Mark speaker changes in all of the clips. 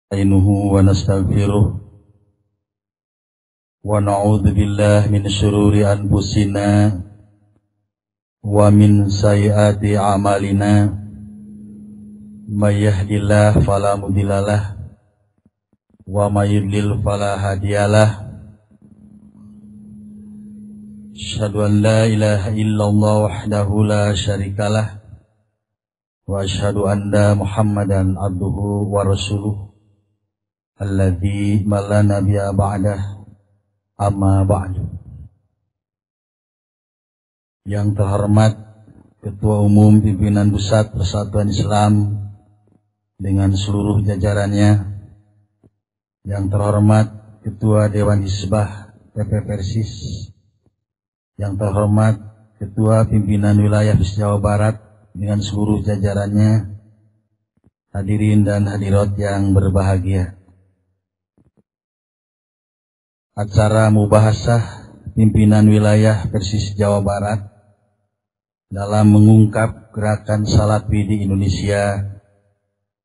Speaker 1: نستعينه ونستغفره ونعوذ بالله من شرور أنفسنا ومن سيئات أعمالنا من يهد الله فلا مضل له ومن يضلل فلا هادي له أشهد أن لا إله إلا الله وحده لا شريك له وأشهد أن محمدا عبده ورسوله alladzi la nabiyya ba'dah amma ba'du. Yang terhormat Ketua Umum Pimpinan Pusat Persatuan Islam dengan seluruh jajarannya, yang terhormat Ketua Dewan Hizbah PP Persis, yang terhormat Ketua Pimpinan Wilayah Jawa Barat dengan seluruh jajarannya, hadirin dan hadirat yang berbahagia. Acara mubahasah pimpinan wilayah Persis Jawa Barat dalam mengungkap gerakan Salafi di Indonesia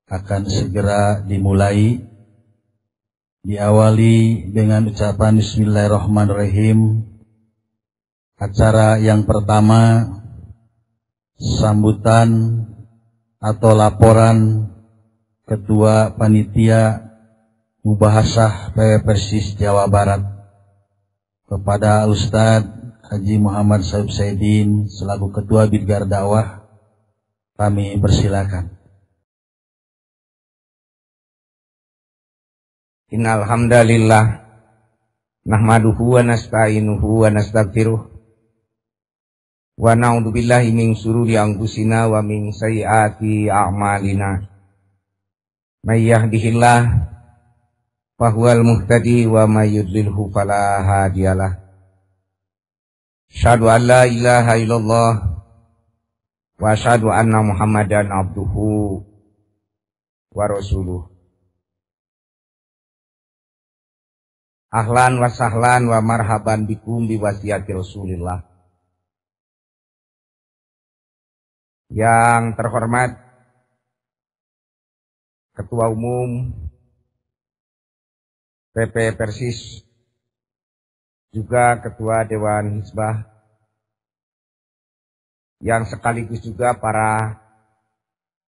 Speaker 1: akan segera dimulai. Diawali dengan ucapan Bismillahirrahmanirrahim. Acara yang pertama, sambutan atau laporan Ketua Panitia Mubahasah PP Persis Jawa Barat kepada Ustadz Haji Muhammad Saib Saidin selaku Ketua Bidgar Dakwah, kami persilakan.
Speaker 2: Innal hamdalillah nahmaduhu wa nasta'inuhu wa nastaghfiruh wa na'udzu billahi min shururi anfusina wa min sayyiati a'malina. May yahdihillahu fahuwal muhtadi wa may yudlilhu fala hadiyalah. Asyhadu an la ilaha illallah wa asyhadu anna Muhammadan abduhu wa rasuluh. Ahlan wa sahlan wa marhaban bikum bi wasiyati Rasulillah. Yang terhormat Ketua Umum PP Persis, juga Ketua Dewan Hizbah, yang sekaligus juga para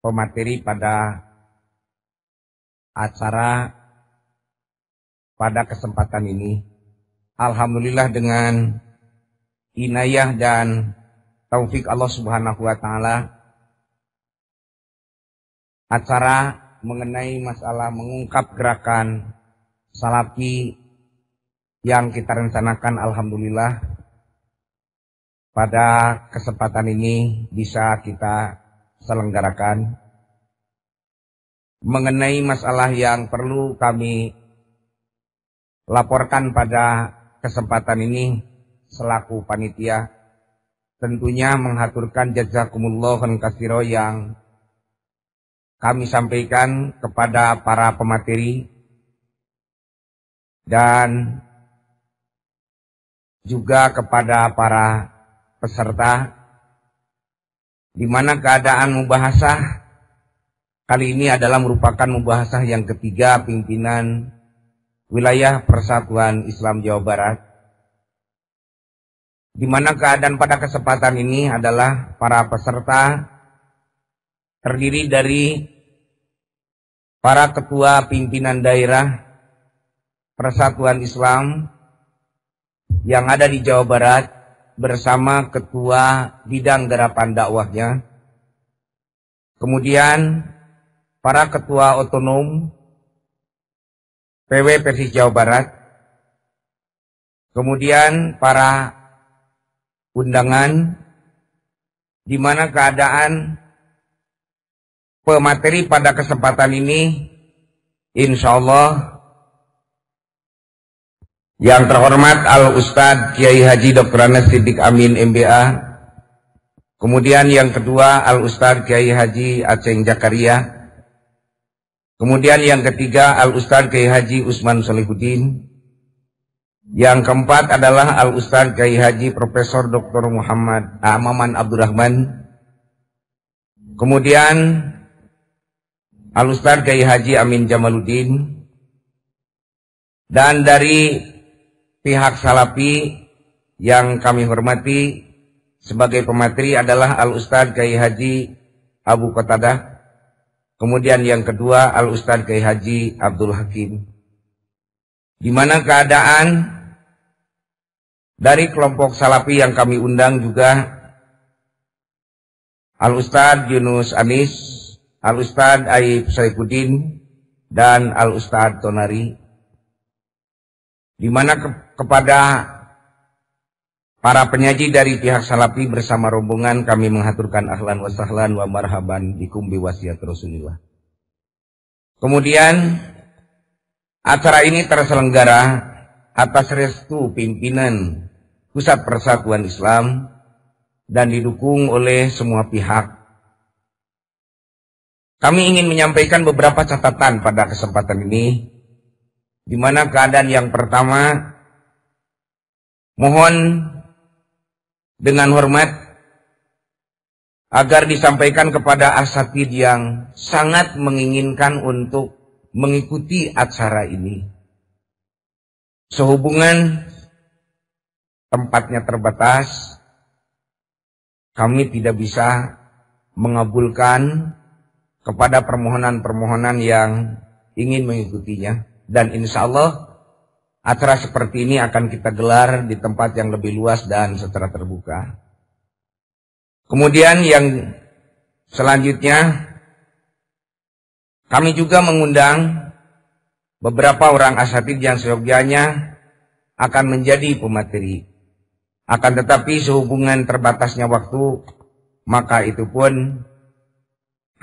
Speaker 2: pemateri pada acara pada kesempatan ini. Alhamdulillah dengan inayah dan taufik Allah Subhanahu wa Ta'ala, acara mengenai masalah mengungkap gerakan Salafi yang kita rencanakan, alhamdulillah pada kesempatan ini bisa kita selenggarakan. Mengenai masalah yang perlu kami laporkan pada kesempatan ini selaku panitia, tentunya menghaturkan jazakumullah khairan katsira yang kami sampaikan kepada para pemateri dan juga kepada para peserta, di mana keadaan mubahasah kali ini adalah merupakan mubahasah yang ketiga pimpinan wilayah Persatuan Islam Jawa Barat, di mana keadaan pada kesempatan ini adalah para peserta terdiri dari para ketua pimpinan daerah Persatuan Islam yang ada di Jawa Barat bersama ketua bidang gerakan dakwahnya, kemudian para ketua otonom PW Persis Jawa Barat, kemudian para undangan, di mana keadaan pemateri pada kesempatan ini insya Allah yang terhormat Al-Ustadz Kiai Haji Dr. Anas Siddiq Amin MBA, kemudian yang kedua Al-Ustadz Kiai Haji Aceh Zakaria, kemudian yang ketiga Al-Ustadz Kiai Haji Usman Solihuddin, yang keempat adalah Al-Ustadz Kiai Haji Profesor Dr. Muhammad Maman Abdurrahman, kemudian Al-Ustadz Kiai Haji Amin Jamaluddin, dan dari pihak Salafi yang kami hormati sebagai pemateri adalah Al-Ustadz Kiai Haji Abu Qatadah. Kemudian yang kedua Al-Ustadz Kiai Haji Abdul Hakim. Di mana keadaan dari kelompok Salafi yang kami undang juga Al-Ustadz Yunus Anis, Al-Ustadz Aib Saifuddin, dan Al-Ustadz Tonari. Di mana kepada para penyaji dari pihak Salafi bersama rombongan kami menghaturkan ahlan wa sahlan wa marhaban bikum bi wasiat Rasulillah. Kemudian acara ini terselenggara atas restu pimpinan Pusat Persatuan Islam dan didukung oleh semua pihak. Kami ingin menyampaikan beberapa catatan pada kesempatan ini, di mana keadaan yang pertama, mohon dengan hormat agar disampaikan kepada asatid yang sangat menginginkan untuk mengikuti acara ini. Sehubungan tempatnya terbatas, kami tidak bisa mengabulkan kepada permohonan-permohonan yang ingin mengikutinya. Dan insya Allah acara seperti ini akan kita gelar di tempat yang lebih luas dan secara terbuka. Kemudian yang selanjutnya, kami juga mengundang beberapa orang asatid yang seyogyanya akan menjadi pemateri. Akan tetapi sehubungan terbatasnya waktu, maka itu pun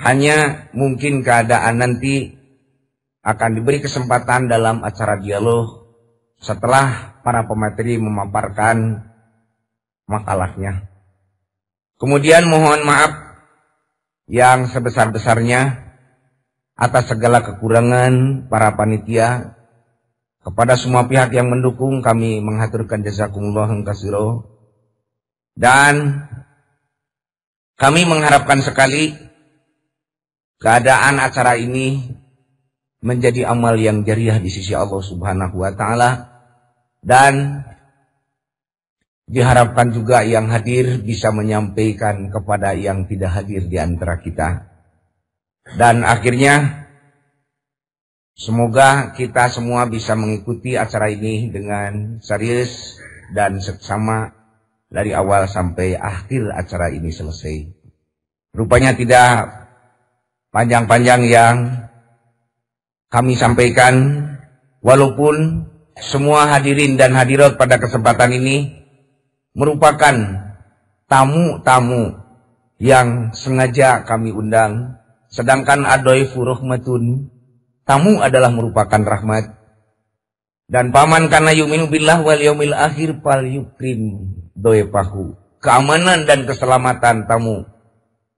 Speaker 2: hanya mungkin keadaan nanti akan diberi kesempatan dalam acara dialog setelah para pemateri memaparkan makalahnya. Kemudian mohon maaf yang sebesar-besarnya atas segala kekurangan para panitia. Kepada semua pihak yang mendukung kami menghaturkan jazakumullah katsira. Dan kami mengharapkan sekali keadaan acara ini menjadi amal yang jariah di sisi Allah Subhanahu wa taala. Dan diharapkan juga yang hadir bisa menyampaikan kepada yang tidak hadir di antara kita. Dan akhirnya semoga kita semua bisa mengikuti acara ini dengan serius dan seksama dari awal sampai akhir acara ini selesai. Rupanya tidak panjang-panjang yang kami sampaikan, walaupun semua hadirin dan hadirat pada kesempatan ini merupakan tamu-tamu yang sengaja kami undang. Sedangkan adhaifu rahmatun, tamu adalah merupakan rahmat. Dan paman kana yu'minu billah wal yaumil akhir fal yukrim dhaifahu. Keamanan dan keselamatan tamu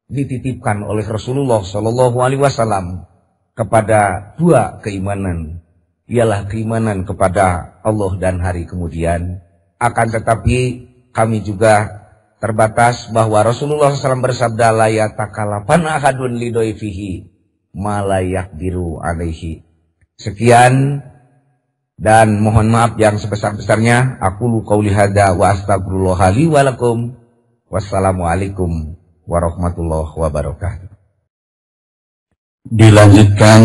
Speaker 2: dititipkan oleh Rasulullah Shallallahu alaihi wasallam kepada dua keimanan, ialah keimanan kepada Allah dan hari kemudian. Akan tetapi kami juga terbatas bahwa Rasulullah SAW bersabda, la yatakalapan ahadun lidaifihi ma la yaqdiru alaihi. Sekian dan mohon maaf yang sebesar-besarnya. Aqulu qauli hadza wa astaghfirullah li wa lakum. Wassalamualaikum warahmatullahi wabarakatuh.
Speaker 1: Dilanjutkan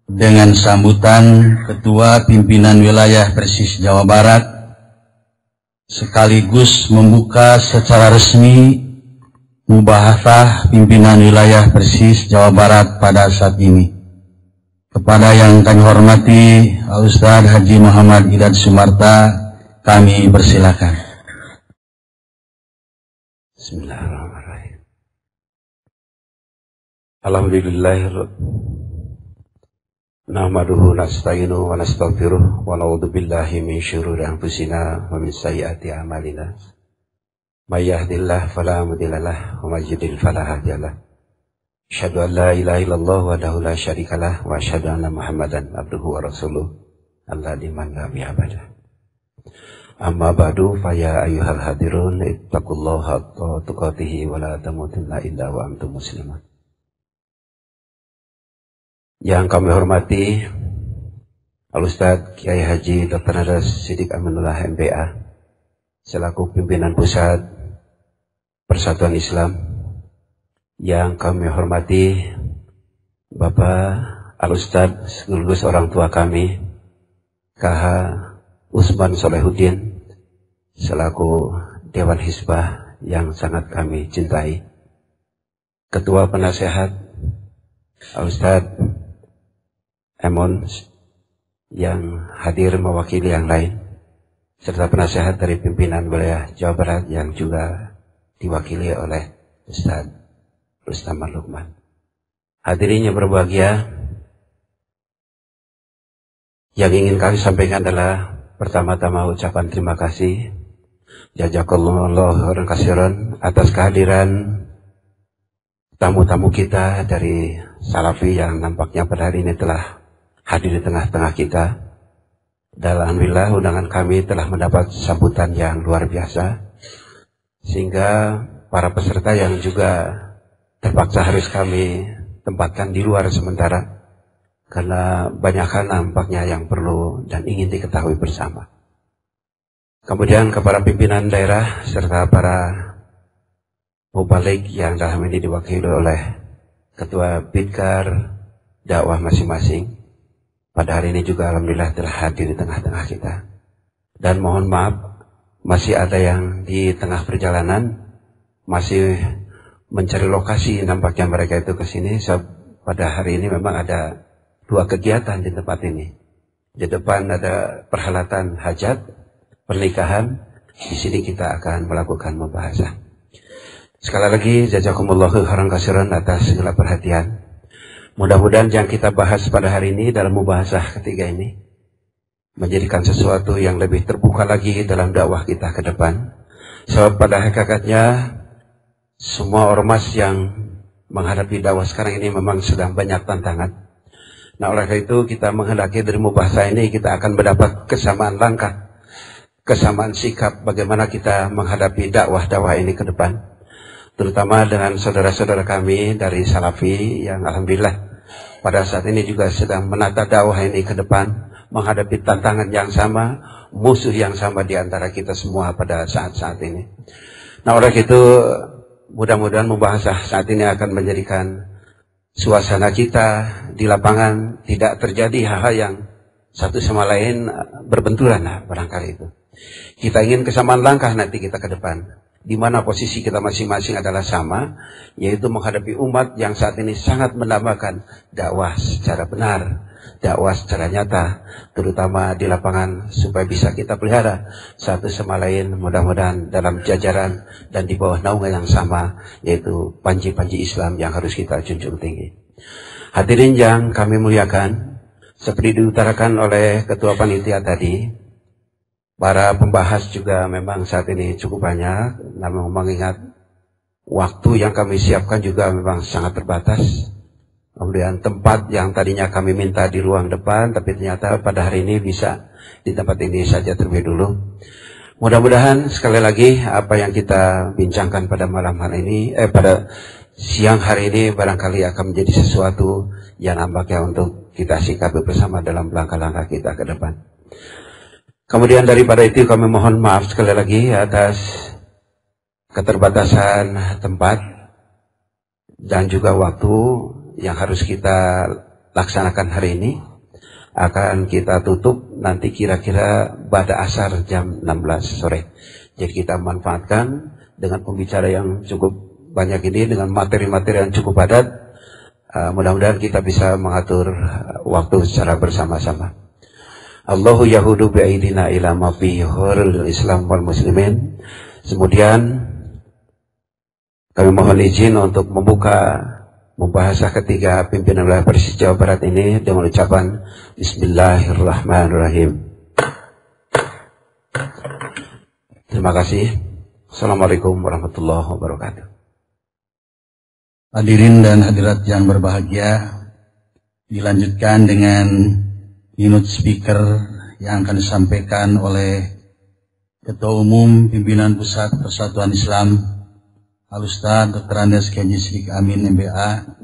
Speaker 1: dengan sambutan Ketua Pimpinan Wilayah Persis Jawa Barat, sekaligus membuka secara resmi mubahatsah Pimpinan Wilayah Persis Jawa Barat pada saat ini. Kepada yang kami hormati Al-Ustadz Haji Muhammad Idad Sumarta, kami persilakan.
Speaker 3: Bismillahirrahmanirrahim. Alhamdulillah. Nahmaduhu nasta'inu wa nastaghfiruh wa na'udzu billahi min syururi anfusina wa min sayyiati a'malina. May yahdihillahu fala mudilla lahu wa may yudlil fala hadiya lahu. Asyhadu an la ilaha illallah wahdahu la syarika lahu wa asyhadu anna Muhammadan abduhu wa rasuluh alladzi man la bi'abada. Amma ba'du fa ya ayyuhal hadirun ittaqullaha haqqa tuqatih wa la tamutunna illa wa antum muslimun. Yang kami hormati Al-Ustadz Kiai Haji Dr. Nadas Siddiq Aminullah MBA selaku pimpinan pusat Persatuan Islam. Yang kami hormati Bapak Al-Ustadz sekaligus orang tua kami KH Usman Solehuddin selaku Dewan Hizbah yang sangat kami cintai, Ketua Penasehat Al-Ustadz Emon yang hadir mewakili yang lain, serta penasehat dari pimpinan wilayah Jawa Barat yang juga diwakili oleh Ustadz Rustamar Lukman. Hadirin yang berbahagia, yang ingin kami sampaikan adalah pertama-tama ucapan terima kasih jazakallahu khairan katsiran atas kehadiran tamu-tamu kita dari Salafi yang nampaknya pada hari ini telah hadir di tengah-tengah kita. Dan alhamdulillah undangan kami telah mendapat sambutan yang luar biasa, sehingga para peserta yang juga terpaksa harus kami tempatkan di luar sementara karena banyak hal nampaknya yang perlu dan ingin diketahui bersama. Kemudian kepada pimpinan daerah serta para mubalik yang dalam ini diwakili oleh Ketua Bidkar dakwah masing-masing, pada hari ini juga alhamdulillah telah hadir di tengah-tengah kita. Dan mohon maaf, masih ada yang di tengah perjalanan masih mencari lokasi, nampaknya mereka itu ke sini. Pada hari ini memang ada 2 kegiatan di tempat ini. Di depan ada perhelatan hajat, pernikahan. Di sini kita akan melakukan pembahasan. Sekali lagi jazakumullahu khairan katsiran atas segala perhatian. Mudah-mudahan yang kita bahas pada hari ini dalam mubahasah ketiga ini menjadikan sesuatu yang lebih terbuka lagi dalam dakwah kita ke depan. Sebab pada hakikatnya semua ormas yang menghadapi dakwah sekarang ini memang sedang banyak tantangan. Nah, oleh karena itu kita menghendaki dari mubahasah ini kita akan mendapat kesamaan langkah, kesamaan sikap bagaimana kita menghadapi dakwah-dakwah ini ke depan. Terutama dengan saudara-saudara kami dari Salafi yang alhamdulillah pada saat ini juga sedang menata dakwah ini ke depan, menghadapi tantangan yang sama, musuh yang sama di antara kita semua pada saat-saat ini. Nah, oleh itu mudah-mudahan membahas saat ini akan menjadikan suasana kita di lapangan tidak terjadi hal-hal yang satu sama lain berbenturan, barangkali itu. Kita ingin kesamaan langkah nanti kita ke depan, di mana posisi kita masing-masing adalah sama, yaitu menghadapi umat yang saat ini sangat mendambakan dakwah secara benar, dakwah secara nyata, terutama di lapangan, supaya bisa kita pelihara satu sama lain, mudah-mudahan dalam jajaran dan di bawah naungan yang sama, yaitu panji-panji Islam yang harus kita junjung tinggi. Hadirin yang kami muliakan, seperti diutarakan oleh Ketua Panitia tadi, para pembahas juga memang saat ini cukup banyak, namun mengingat waktu yang kami siapkan juga memang sangat terbatas. Kemudian tempat yang tadinya kami minta di ruang depan, tapi ternyata pada hari ini bisa di tempat ini saja terlebih dulu. Mudah-mudahan sekali lagi apa yang kita bincangkan pada malam hari ini, pada siang hari ini barangkali akan menjadi sesuatu yang nampaknya untuk kita sikapi bersama dalam langkah-langkah kita ke depan. Kemudian daripada itu kami mohon maaf sekali lagi atas keterbatasan tempat dan juga waktu yang harus kita laksanakan hari ini. Akan kita tutup nanti kira-kira pada asar jam 16 sore. Jadi kita manfaatkan dengan pembicara yang cukup banyak ini, dengan materi-materi yang cukup padat. Mudah-mudahan kita bisa mengatur waktu secara bersama-sama. Allahu yahudu bi'aidina ila ma fi khurul Islam wal muslimin. Kemudian kami mohon izin untuk membuka membahas ketiga pimpinan wilayah Persis Jawa Barat ini dengan ucapan Bismillahirrahmanirrahim. Terima kasih. Assalamualaikum warahmatullahi wabarakatuh.
Speaker 1: Hadirin dan hadirat yang berbahagia, dilanjutkan dengan minute speaker yang akan disampaikan oleh Ketua Umum Pimpinan Pusat Persatuan Islam Al-Ustadz Dr. Andes Kiai Siddiq Amin MBA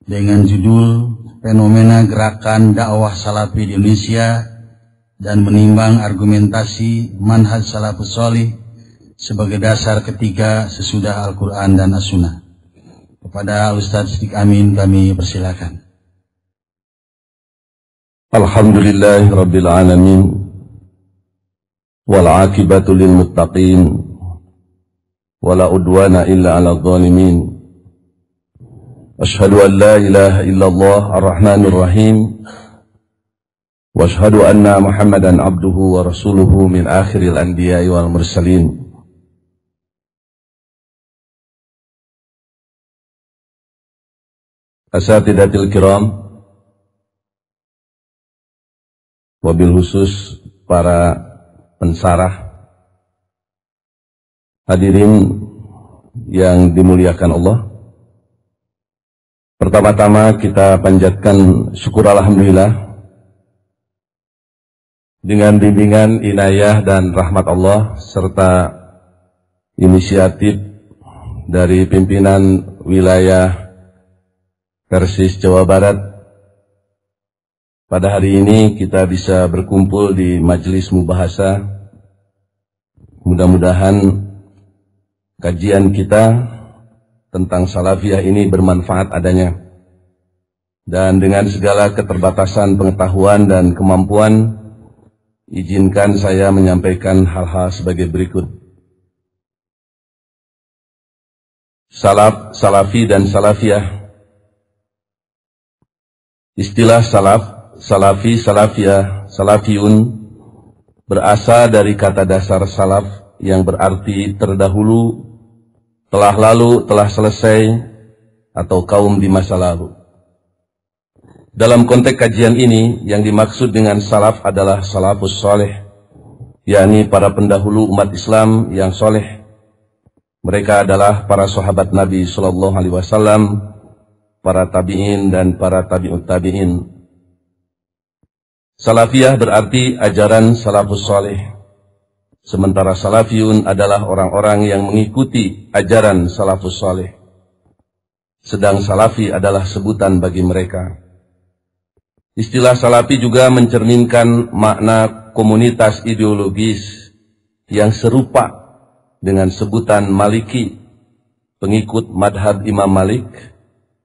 Speaker 1: dengan judul fenomena gerakan dakwah salafi di Indonesia dan menimbang argumentasi manhaj salafus sholih sebagai dasar ketiga sesudah Al-Quran dan As-Sunnah. Kepada Ustaz Siddiq Amin kami persilakan.
Speaker 4: Alhamdulillahi Rabbil Alamin wal aqibatu lil muttaqin wala udwana illa ala zalimin. Ashhadu an la ilaha illallah ar-Rahmanir Rahim wa ashhadu anna Muhammadan abduhu wa rasuluhu min akhiril anbiya'i wal mursalin. Asatidatil kiram, wabil khusus para pensarah, hadirin yang dimuliakan Allah. Pertama-tama kita panjatkan syukur alhamdulillah dengan bimbingan inayah dan rahmat Allah serta inisiatif dari pimpinan wilayah Persis Jawa Barat. Pada hari ini kita bisa berkumpul di majelis mubahasa. Mudah-mudahan kajian kita tentang salafiyah ini bermanfaat adanya. Dan dengan segala keterbatasan pengetahuan dan kemampuan, izinkan saya menyampaikan hal-hal sebagai berikut. Salaf, salafi dan salafiyah. Istilah salaf, salafi, salafiyah, salafiyun berasal dari kata dasar salaf yang berarti terdahulu, telah lalu, telah selesai, atau kaum di masa lalu. Dalam konteks kajian ini, yang dimaksud dengan salaf adalah salafus soleh, yakni para pendahulu umat Islam yang soleh. Mereka adalah para sahabat Nabi SAW, para tabi'in dan para tabi'ut tabi'in. Salafiyah berarti ajaran salafus soleh. Sementara salafiyun adalah orang-orang yang mengikuti ajaran salafus soleh. Sedang salafi adalah sebutan bagi mereka. Istilah salafi juga mencerminkan makna komunitas ideologis yang serupa dengan sebutan Maliki, pengikut madhab Imam Malik,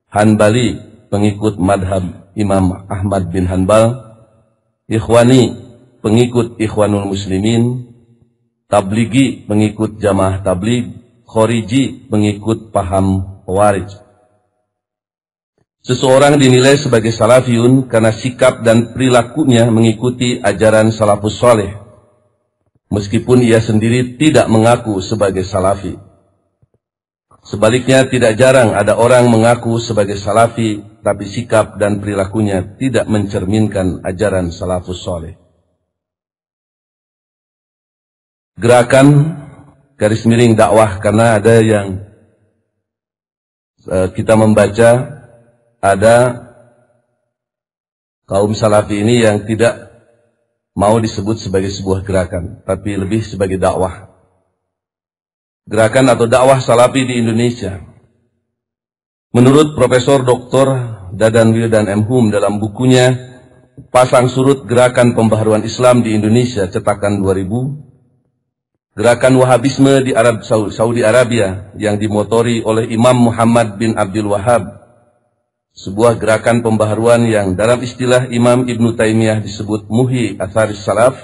Speaker 4: Hanbali, pengikut madhab Imam Ahmad bin Hanbal, Ikhwani, pengikut Ikhwanul Muslimin, Tabligi, pengikut Jamaah Tabligh, Khoriji, pengikut paham Khawarij. Seseorang dinilai sebagai salafiyun karena sikap dan perilakunya mengikuti ajaran salafus soleh, meskipun ia sendiri tidak mengaku sebagai salafi. Sebaliknya, tidak jarang ada orang mengaku sebagai salafi, tapi sikap dan perilakunya tidak mencerminkan ajaran salafus soleh. Gerakan garis miring dakwah, karena ada yang kita membaca, ada kaum salafi ini yang tidak mau disebut sebagai sebuah gerakan, tapi lebih sebagai dakwah. Gerakan atau dakwah salafi di Indonesia. Menurut Profesor Dr. Dadan Wildan M. Hum dalam bukunya Pasang Surut Gerakan Pembaharuan Islam di Indonesia cetakan 2000, gerakan Wahabisme di Saudi Arabia yang dimotori oleh Imam Muhammad bin Abdul Wahhab, sebuah gerakan pembaharuan yang dalam istilah Imam Ibn Taimiyah disebut Muhyi Atharis Salaf,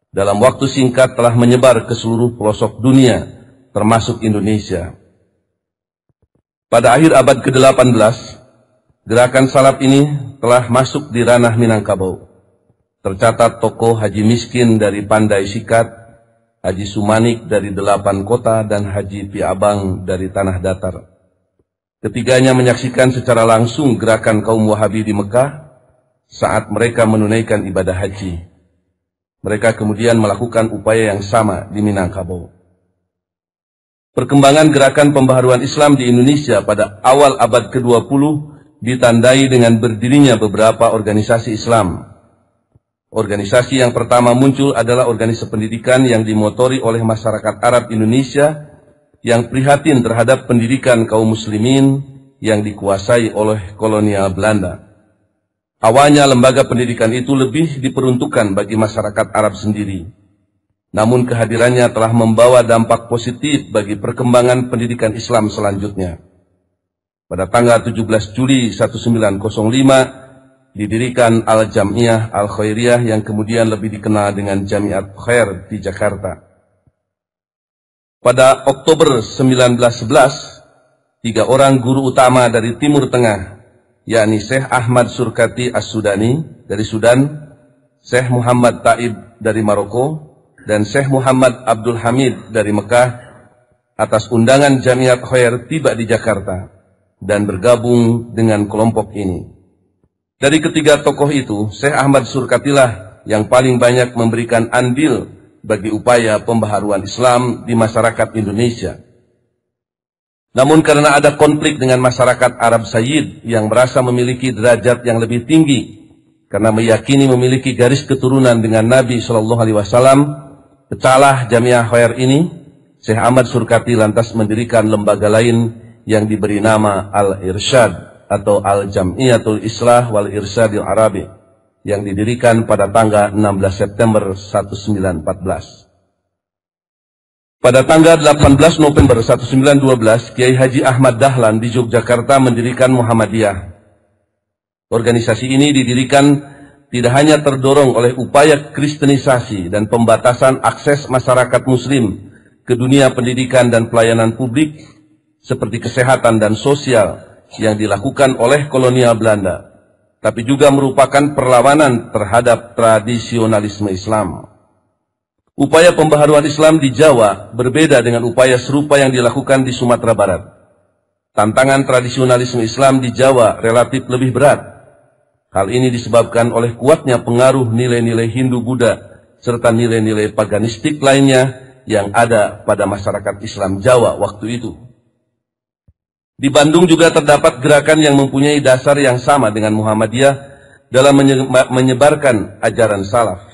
Speaker 4: dalam waktu singkat telah menyebar ke seluruh pelosok dunia, termasuk Indonesia. Pada akhir abad ke-18, gerakan salaf ini telah masuk di ranah Minangkabau. Tercatat tokoh Haji Miskin dari Pandai Sikat, Haji Sumanik dari 8 kota, dan Haji Piabang dari Tanah Datar. Ketiganya menyaksikan secara langsung gerakan kaum Wahabi di Mekah saat mereka menunaikan ibadah haji. Mereka kemudian melakukan upaya yang sama di Minangkabau. Perkembangan gerakan pembaharuan Islam di Indonesia pada awal abad ke-20 ditandai dengan berdirinya beberapa organisasi Islam. Organisasi yang pertama muncul adalah organisasi pendidikan yang dimotori oleh masyarakat Arab Indonesia yang prihatin terhadap pendidikan kaum muslimin yang dikuasai oleh kolonial Belanda. Awalnya lembaga pendidikan itu lebih diperuntukkan bagi masyarakat Arab sendiri. Namun kehadirannya telah membawa dampak positif bagi perkembangan pendidikan Islam selanjutnya. Pada tanggal 17 Juli 1905 didirikan Al-Jam'iyah Al-Khairiyah yang kemudian lebih dikenal dengan Jamiat Khair di Jakarta. Pada Oktober 1911, 3 orang guru utama dari Timur Tengah, yakni Syekh Ahmad Surkati As-Sudani dari Sudan, Syekh Muhammad Taib dari Maroko, dan Syekh Muhammad Abdul Hamid dari Mekah, atas undangan Jamiat Khair tiba di Jakarta dan bergabung dengan kelompok ini. Dari ketiga tokoh itu, Syekh Ahmad Surkatilah yang paling banyak memberikan andil bagi upaya pembaharuan Islam di masyarakat Indonesia. Namun karena ada konflik dengan masyarakat Arab Sayyid yang merasa memiliki derajat yang lebih tinggi, karena meyakini memiliki garis keturunan dengan Nabi SAW, pecahlah Jamiah Khair ini. Syekh Ahmad Surkati lantas mendirikan lembaga lain yang diberi nama Al-Irsyad atau Al-Jam'iyatul Islah wal Irsyadil Arabi, yang didirikan pada tanggal 16 September 1914. Pada tanggal 18 November 1912, Kiai Haji Ahmad Dahlan di Yogyakarta mendirikan Muhammadiyah. Organisasi ini didirikan tidak hanya terdorong oleh upaya kristenisasi dan pembatasan akses masyarakat muslim ke dunia pendidikan dan pelayanan publik seperti kesehatan dan sosial yang dilakukan oleh kolonial Belanda, tapi juga merupakan perlawanan terhadap tradisionalisme Islam. Upaya pembaharuan Islam di Jawa berbeda dengan upaya serupa yang dilakukan di Sumatera Barat. Tantangan tradisionalisme Islam di Jawa relatif lebih berat. Hal ini disebabkan oleh kuatnya pengaruh nilai-nilai Hindu-Buddha serta nilai-nilai paganistik lainnya yang ada pada masyarakat Islam Jawa waktu itu. Di Bandung juga terdapat gerakan yang mempunyai dasar yang sama dengan Muhammadiyah dalam menyebarkan ajaran salaf,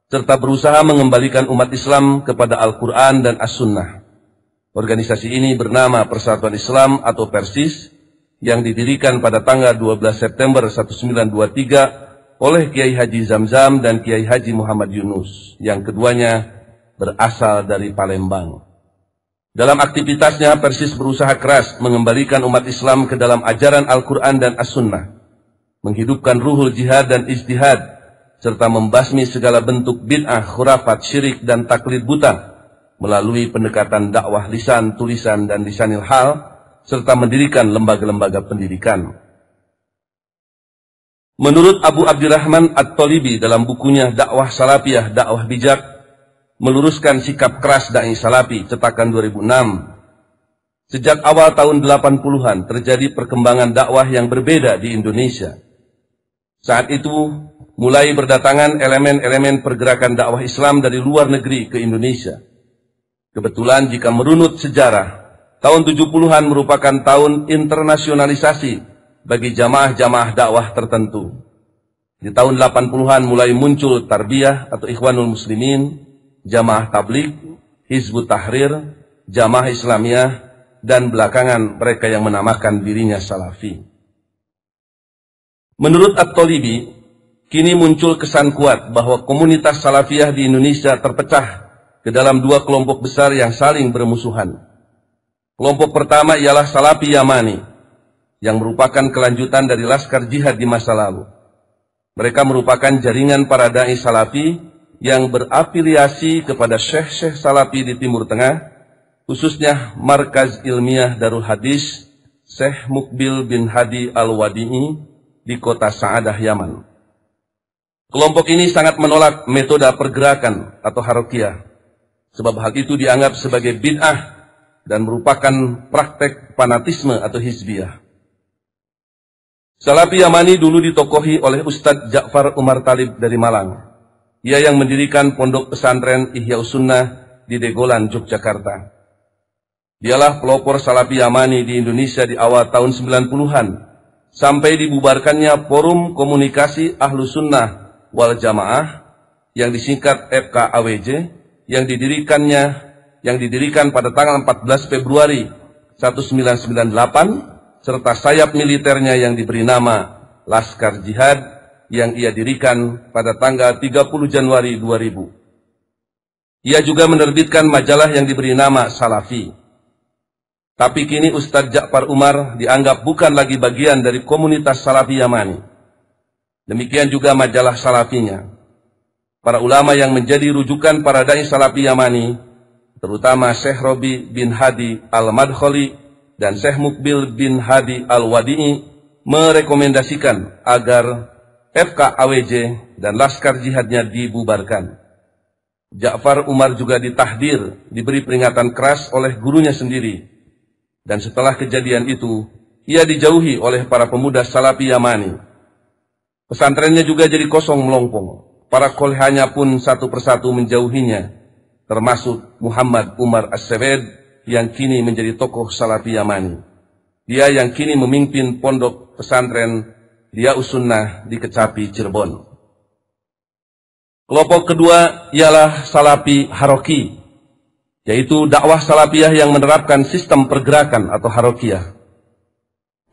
Speaker 4: serta berusaha mengembalikan umat Islam kepada Al-Quran dan As-Sunnah. Organisasi ini bernama Persatuan Islam atau Persis, yang didirikan pada tanggal 12 September 1923 oleh Kiai Haji Zamzam dan Kiai Haji Muhammad Yunus, yang keduanya berasal dari Palembang. Dalam aktivitasnya, Persis berusaha keras mengembalikan umat Islam ke dalam ajaran Al-Quran dan As-Sunnah, menghidupkan ruhul jihad dan ijtihad, serta membasmi segala bentuk bid'ah, khurafat, syirik, dan taklid buta melalui pendekatan dakwah lisan, tulisan, dan lisanil hal, serta mendirikan lembaga-lembaga pendidikan. Menurut Abu Abdirrahman At-Talibi dalam bukunya Dakwah Salafiyah, Dakwah Bijak, meluruskan sikap keras Da'i Salafi, cetakan 2006. Sejak awal tahun 80-an terjadi perkembangan dakwah yang berbeda di Indonesia. Saat itu mulai berdatangan elemen-elemen pergerakan dakwah Islam dari luar negeri ke Indonesia. Kebetulan jika merunut sejarah, tahun 70-an merupakan tahun internasionalisasi bagi jamaah-jamaah dakwah tertentu. Di tahun 80-an mulai muncul Tarbiyah atau Ikhwanul Muslimin, Jamaah Tabligh, Hizbut Tahrir, Jamaah Islamiyah, dan belakangan mereka yang menamakan dirinya Salafi. Menurut At-Talibi, kini muncul kesan kuat bahwa komunitas Salafiyah di Indonesia terpecah ke dalam dua kelompok besar yang saling bermusuhan. Kelompok pertama ialah Salafi Yamani, yang merupakan kelanjutan dari Laskar Jihad di masa lalu. Mereka merupakan jaringan para da'i Salafi yang berafiliasi kepada syekh-syekh Salafi di Timur Tengah, khususnya Markaz Ilmiah Darul Hadis Syekh Mukbil bin Hadi Al-Wadi'i di kota Sa'adah, Yaman. Kelompok ini sangat menolak metode pergerakan atau harakiyah, sebab hal itu dianggap sebagai bid'ah dan merupakan praktek fanatisme atau hizbiyah. Salafi Yamani dulu ditokohi oleh Ustadz Ja'far Umar Talib dari Malang. Ia yang mendirikan pondok pesantren Ihya Sunnah di Degolan, Yogyakarta. Dialah pelopor Salafi Yamani di Indonesia di awal tahun 90-an, sampai dibubarkannya Forum Komunikasi Ahlu Sunnah wal Jamaah yang disingkat FKAWJ, yang didirikan pada tanggal 14 Februari 1998, serta sayap militernya yang diberi nama Laskar Jihad yang ia dirikan pada tanggal 30 Januari 2000. Ia juga menerbitkan majalah yang diberi nama Salafi. Tapi kini Ustadz Ja'far Umar dianggap bukan lagi bagian dari komunitas Salafi Yamani. Demikian juga majalah Salafinya. Para ulama yang menjadi rujukan para dai Salafi Yamani, terutama Syekh Robi bin Hadi Al-Madkhali dan Syekh Mukbil bin Hadi Al-Wadi'i, merekomendasikan agar FKAWJ dan Laskar Jihadnya dibubarkan. Ja'far Umar juga ditahdir, diberi peringatan keras oleh gurunya sendiri. Dan setelah kejadian itu, ia dijauhi oleh para pemuda Salafi Yamani. Pesantrennya juga jadi kosong melompong. Para kolehanya pun satu persatu menjauhinya, termasuk Muhammad Umar As-Sebed yang kini menjadi tokoh Salafi Yamani. Dia yang kini memimpin pondok pesantren Diyaus Sunnah di Kecapi, Cirebon. Kelompok kedua ialah Salafi Haroki, yaitu dakwah Salafiyah yang menerapkan sistem pergerakan atau Harokiyah.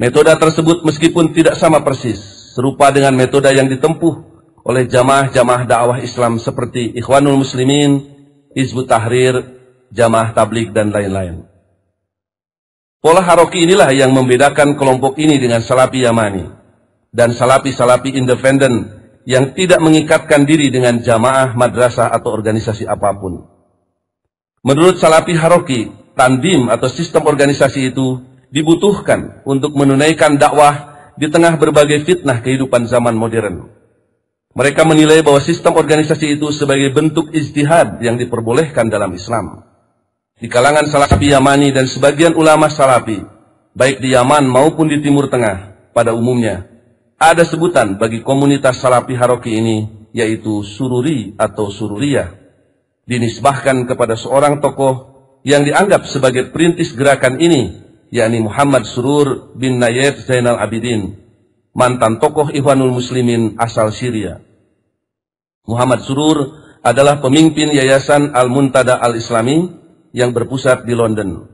Speaker 4: Metode tersebut meskipun tidak sama persis, serupa dengan metode yang ditempuh oleh jamaah-jamaah dakwah Islam seperti Ikhwanul Muslimin, Hizbut Tahrir, Jamaah Tabligh, dan lain-lain. Pola Haroki inilah yang membedakan kelompok ini dengan Salafi Yamani dan Salafi-Salafi independen yang tidak mengikatkan diri dengan jamaah, madrasah, atau organisasi apapun. Menurut Salafi Haroki, tandim atau sistem organisasi itu dibutuhkan untuk menunaikan dakwah di tengah berbagai fitnah kehidupan zaman modern. Mereka menilai bahwa sistem organisasi itu sebagai bentuk ijtihad yang diperbolehkan dalam Islam. Di kalangan Salafi Yamani dan sebagian ulama Salafi, baik di Yaman maupun di Timur Tengah, pada umumnya, ada sebutan bagi komunitas Salafi Haroki ini, yaitu Sururi atau Sururiyah. Dinisbahkan kepada seorang tokoh yang dianggap sebagai perintis gerakan ini, yakni Muhammad Surur bin Nayef Zainal Abidin, mantan tokoh Ikhwanul Muslimin asal Syria. Muhammad Surur adalah pemimpin Yayasan Al-Muntada Al-Islami yang berpusat di London.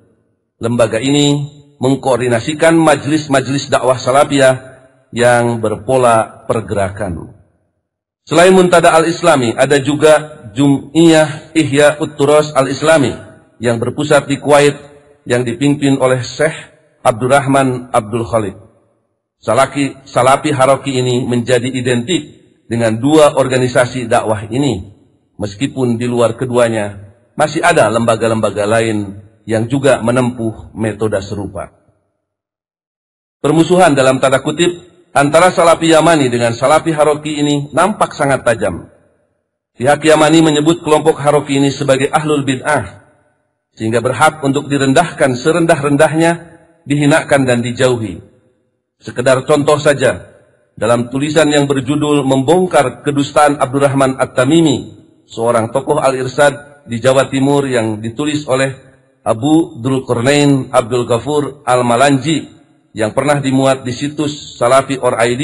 Speaker 4: Lembaga ini mengkoordinasikan majelis-majelis dakwah Salafiyah yang berpola pergerakan. Selain Muntada Al-Islami, ada juga Jum'iyah Ihya Ut-Turas Al-Islami yang berpusat di Kuwait yang dipimpin oleh Syekh Abdurrahman Abdul Khalid. Salafi Haroki ini menjadi identik dengan dua organisasi dakwah ini, meskipun di luar keduanya masih ada lembaga-lembaga lain yang juga menempuh metode serupa. Permusuhan dalam tanda kutip antara Salafi Yamani dengan Salafi Haroki ini nampak sangat tajam. Pihak Yamani menyebut kelompok Haroki ini sebagai ahlul bid'ah, sehingga berhak untuk direndahkan serendah-rendahnya, dihinakan dan dijauhi. Sekedar contoh saja, dalam tulisan yang berjudul Membongkar Kedustaan Abdurrahman At-Tamimi, seorang tokoh Al-Irsyad di Jawa Timur yang ditulis oleh Abu Dzulqarnain Abdul Ghafur Al-Malanji yang pernah dimuat di situs Salafi Or.id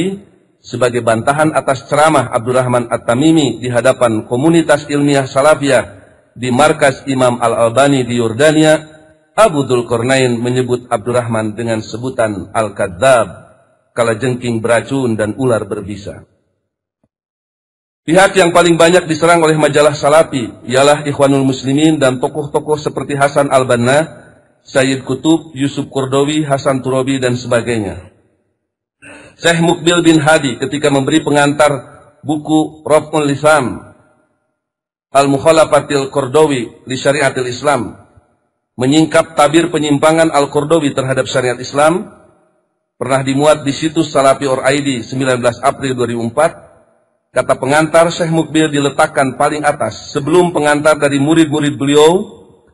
Speaker 4: sebagai bantahan atas ceramah Abdurrahman At-Tamimi di hadapan komunitas ilmiah Salafiyah di markas Imam Al-Albani di Yordania. Abu Dzulqarnain menyebut Abdurrahman dengan sebutan Al-Kadzab, kalajengking beracun dan ular berbisa. Pihak yang paling banyak diserang oleh majalah Salafi ialah Ikhwanul Muslimin dan tokoh-tokoh seperti Hasan Al-Banna, Sayyid Qutub, Yusuf Qaradawi, Hasan Turabi, dan sebagainya. Syekh Mukbil bin Hadi ketika memberi pengantar buku Raf'ul Lisam Al-Mukhalafatil Qaradawi li Syariatil Islam, menyingkap tabir penyimpangan Al-Qaradawi terhadap syariat Islam, pernah dimuat di situs Salafi Or.id 19 April 2004. Kata pengantar, Syekh Mukbil diletakkan paling atas sebelum pengantar dari murid-murid beliau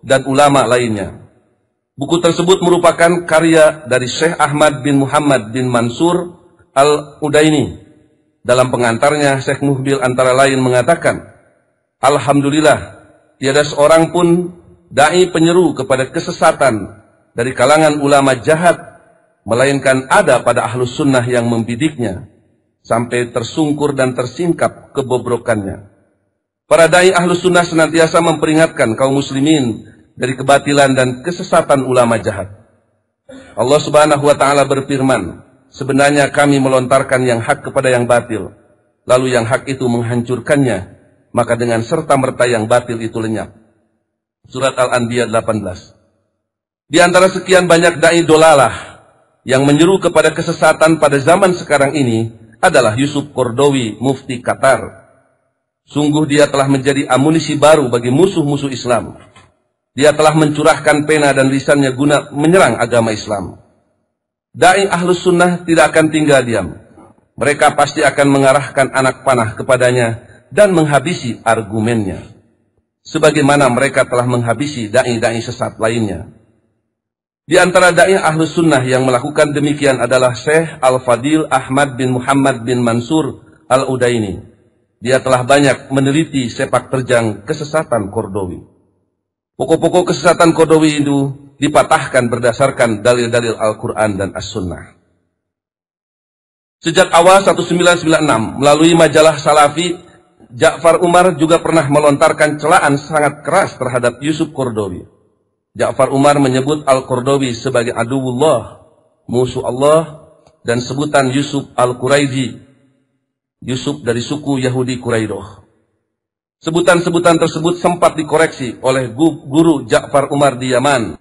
Speaker 4: dan ulama lainnya. Buku tersebut merupakan karya dari Syekh Ahmad bin Muhammad bin Mansur Al-Udaini. Dalam pengantarnya, Syekh Mukbil antara lain mengatakan, Alhamdulillah, tiada seorang pun dai penyeru kepada kesesatan dari kalangan ulama jahat, melainkan ada pada Ahlus Sunnah yang membidiknya sampai tersungkur dan tersingkap kebobrokannya. Para dai Ahlus Sunnah senantiasa memperingatkan kaum muslimin dari kebatilan dan kesesatan ulama jahat. Allah Subhanahu wa taala berfirman, sebenarnya kami melontarkan yang hak kepada yang batil, lalu yang hak itu menghancurkannya, maka dengan serta-merta yang batil itu lenyap. Surat Al-Anbiya 18. Di antara sekian banyak dai dolalah yang menyeru kepada kesesatan pada zaman sekarang ini adalah Yusuf Qaradawi, mufti Qatar. Sungguh dia telah menjadi amunisi baru bagi musuh-musuh Islam. Dia telah mencurahkan pena dan lisannya guna menyerang agama Islam. Dai Ahlus Sunnah tidak akan tinggal diam. Mereka pasti akan mengarahkan anak panah kepadanya dan menghabisi argumennya, sebagaimana mereka telah menghabisi dai-dai sesat lainnya. Di antara dai Ahlus Sunnah yang melakukan demikian adalah Syekh Al-Fadil Ahmad bin Muhammad bin Mansur Al-Udaini. Dia telah banyak meneliti sepak terjang kesesatan Qaradawi. Pokok-pokok kesesatan Qaradawi itu dipatahkan berdasarkan dalil-dalil Al-Quran dan As-Sunnah. Sejak awal 1996, melalui majalah Salafi, Ja'far Umar juga pernah melontarkan celaan sangat keras terhadap Yusuf Qaradawi. Ja'far Umar menyebut Al-Qaradawi sebagai aduwullah, musuh Allah, dan sebutan Yusuf Al-Quraidhi, Yusuf dari suku Yahudi Quraidah. Sebutan-sebutan tersebut sempat dikoreksi oleh guru Ja'far Umar di Yaman,